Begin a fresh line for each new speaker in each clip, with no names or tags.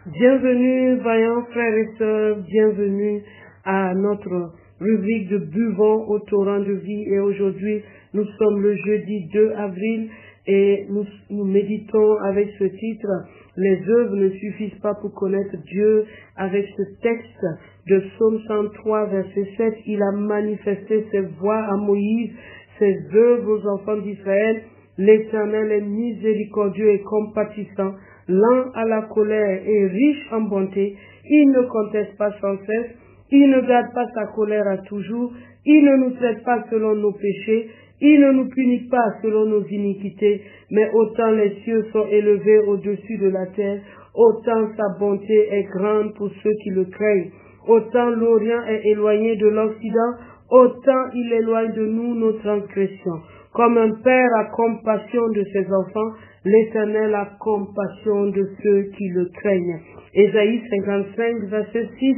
Bienvenue, vaillants frères et sœurs, bienvenue à notre rubrique de Buvons au torrent de vie. Et aujourd'hui, nous sommes le jeudi 2 avril et nous méditons avec ce titre « Les œuvres ne suffisent pas pour connaître Dieu ». Avec ce texte de Psaume 103, verset 7, il a manifesté ses voies à Moïse, ses œuvres aux enfants d'Israël. L'Éternel est miséricordieux et compatissant, lent à la colère et riche en bonté. Il ne conteste pas sans cesse, il ne garde pas sa colère à toujours, il ne nous traite pas selon nos péchés, il ne nous punit pas selon nos iniquités, mais autant les cieux sont élevés au-dessus de la terre, autant sa bonté est grande pour ceux qui le craignent. Autant l'Orient est éloigné de l'Occident, autant il éloigne de nous nos transgressions. Comme un père a compassion de ses enfants, l'Éternel a compassion de ceux qui le craignent. Ésaïe 55, verset 6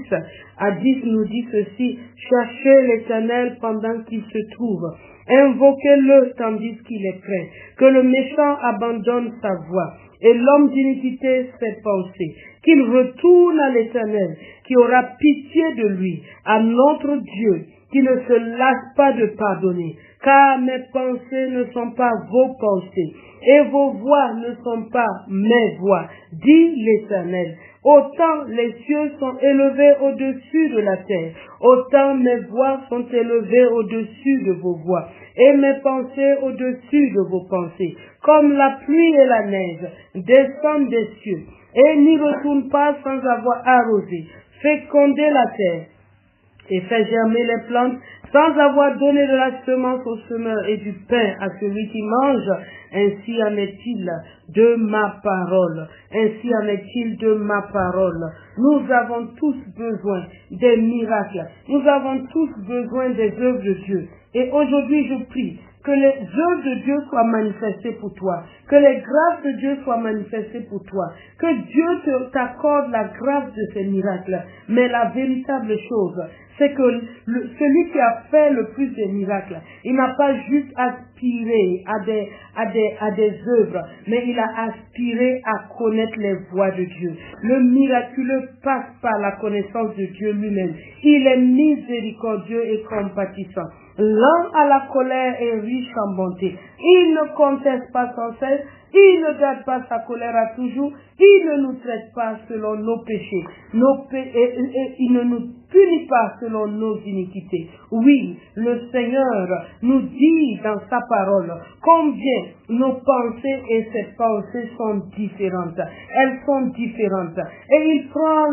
à 10 nous dit ceci: cherchez l'Éternel pendant qu'il se trouve, invoquez-le tandis qu'il est près, que le méchant abandonne sa voie et l'homme d'iniquité ses pensées, qu'il retourne à l'Éternel, qui aura pitié de lui, à notre Dieu, qui ne se lasse pas de pardonner, car mes pensées ne sont pas vos pensées, et vos voix ne sont pas mes voix, dit l'Éternel. Autant les cieux sont élevés au-dessus de la terre, autant mes voix sont élevées au-dessus de vos voix, et mes pensées au-dessus de vos pensées. Comme la pluie et la neige descendent des cieux, et n'y retournent pas sans avoir arrosé, fécondé la terre, et fait germer les plantes, sans avoir donné de la semence au semeur et du pain à celui qui mange, ainsi en est-il de ma parole. Ainsi en est-il de ma parole. Nous avons tous besoin des miracles. Nous avons tous besoin des œuvres de Dieu. Et aujourd'hui, je prie que les œuvres de Dieu soient manifestées pour toi, que les grâces de Dieu soient manifestées pour toi, que Dieu t'accorde la grâce de ces miracles. Mais la véritable chose, c'est que celui qui a fait le plus de miracles, il n'a pas juste aspiré à des œuvres, mais il a aspiré à connaître les voies de Dieu. Le miraculeux passe par la connaissance de Dieu lui-même. Il est miséricordieux et compatissant, lent à la colère et riche en bonté. Il ne conteste pas sans cesse, il ne garde pas sa colère à toujours, il ne nous traite pas selon nos péchés, et il ne nous punit pas selon nos iniquités. Oui, le Seigneur nous dit dans sa parole combien nos pensées et ses pensées sont différentes. Elles sont différentes. Et il prend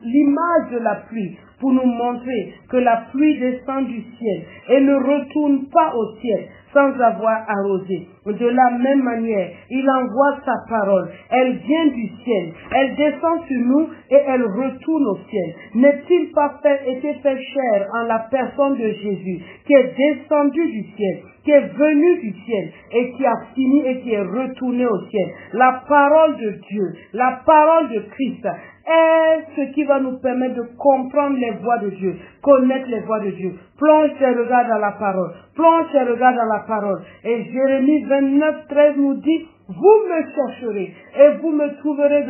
l'image de la pluie pour nous montrer que la pluie descend du ciel et ne retourne pas au ciel sans avoir arrosé. De la même manière, il envoie sa parole. Elle vient du ciel. Elle descend sur nous et elle retourne au ciel. N'est-il pas été fait chair en la personne de Jésus, qui est descendu du ciel, qui est venu du ciel et qui a fini et qui est retourné au ciel? La parole de Dieu, la parole de Christ est ce qui va nous permettre de comprendre les voies de Dieu, connaître les voies de Dieu. Plonge tes regards dans la parole. Plonge tes regards dans la parole. Et Jérémie 29, 13 nous dit: vous me chercherez et vous me trouverez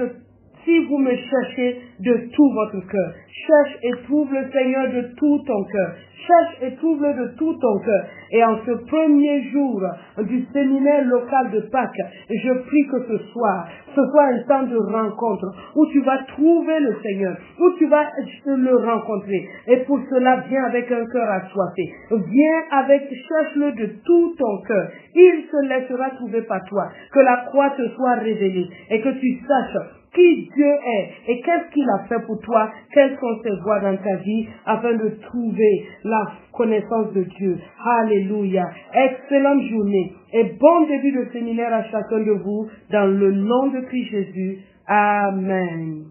si vous me cherchez de tout votre cœur. Cherche et trouve le Seigneur de tout ton cœur. Cherche et trouve-le de tout ton cœur. Et en ce premier jour du séminaire local de Pâques, je prie que ce soit un temps de rencontre où tu vas trouver le Seigneur, où tu vas le rencontrer. Et pour cela, viens avec un cœur assoiffé. Cherche-le de tout ton cœur. Il se laissera trouver par toi. Que la croix te soit révélée et que tu saches qui Dieu est et qu'est-ce qu'il a fait pour toi, quelles sont ses voies dans ta vie afin de trouver la connaissance de Dieu. Alléluia. Excellente journée et bon début de séminaire à chacun de vous dans le nom de Christ Jésus. Amen.